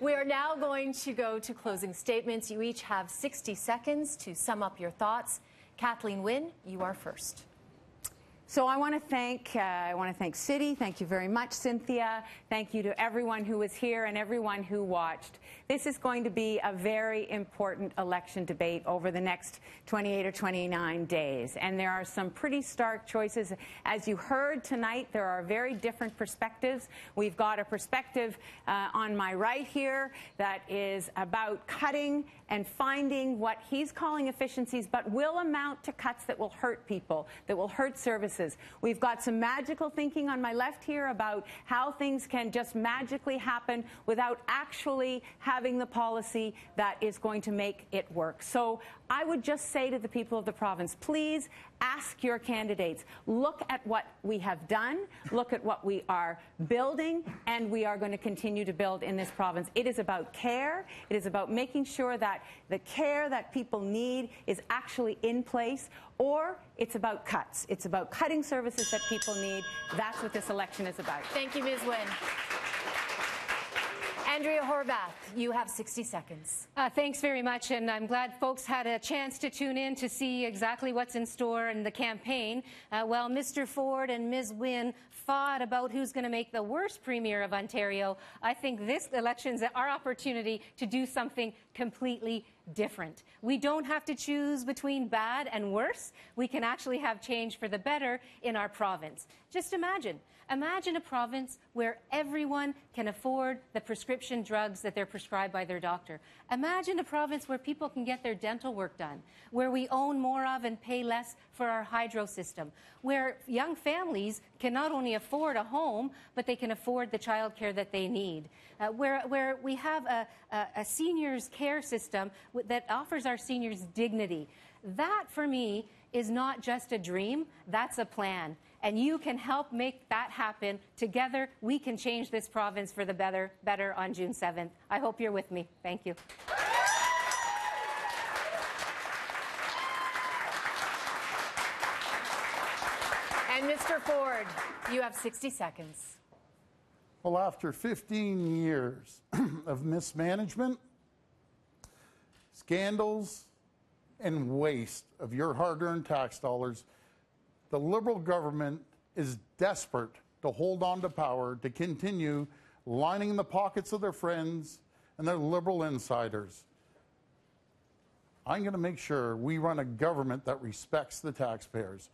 We are now going to go to closing statements. You each have 60 seconds to sum up your thoughts. Kathleen, Wynne, you are first. So I want to thank City. Thank you very much, Cynthia. Thank you to everyone who was here and everyone who watched. This is going to be a very important election debate over the next 28 or 29 days. And there are some pretty stark choices. As you heard tonight, there are very different perspectives. We've got a perspective on my right here that is about cutting and finding what he's calling efficiencies, but will amount to cuts that will hurt people, that will hurt services. We've got some magical thinking on my left here about how things can just magically happen without actually having the policy that is going to make it work. So I would just say to the people of the province, please ask your candidates. Look at what we have done, look at what we are building, and we are going to continue to build in this province. It is about care. It is about making sure that the care that people need is actually in place, or it's about cuts. It's about cutting services that people need. That's what this election is about. Thank you, Ms. Wynne. Andrea Horwath, you have 60 seconds. Thanks very much, and I'm glad folks had a chance to tune in to see exactly what's in store in the campaign. While Mr. Ford and Ms. Wynne fought about who's going to make the worst Premier of Ontario, I think this election's our opportunity to do something completely different. We don't have to choose between bad and worse. We can actually have change for the better in our province. Just imagine a province where everyone can afford the prescription drugs that they're prescribed by their doctor. Imagine a province where people can get their dental work done, where we own more of and pay less for our hydro system, where young families can not only afford a home, but they can afford the child care that they need, where we have a seniors care system that offers our seniors dignity. That, for me, is not just a dream, that's a plan. And you can help make that happen. Together, we can change this province for the better on June 7th. I hope you're with me. Thank you. And Mr. Ford, you have 60 seconds. Well, after 15 years of mismanagement, scandals, and waste of your hard-earned tax dollars, the Liberal government is desperate to hold on to power, to continue lining the pockets of their friends and their Liberal insiders. I'm going to make sure we run a government that respects the taxpayers.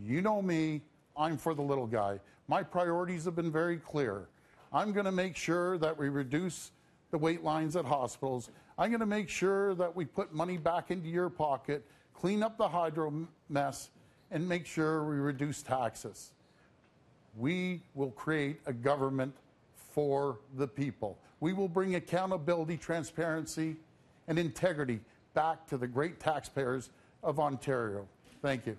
You know me, I'm for the little guy. My priorities have been very clear. I'm going to make sure that we reduce the wait lines at hospitals. I'm going to make sure that we put money back into your pocket, clean up the hydro mess, and make sure we reduce taxes. We will create a government for the people. We will bring accountability, transparency, and integrity back to the great taxpayers of Ontario. Thank you.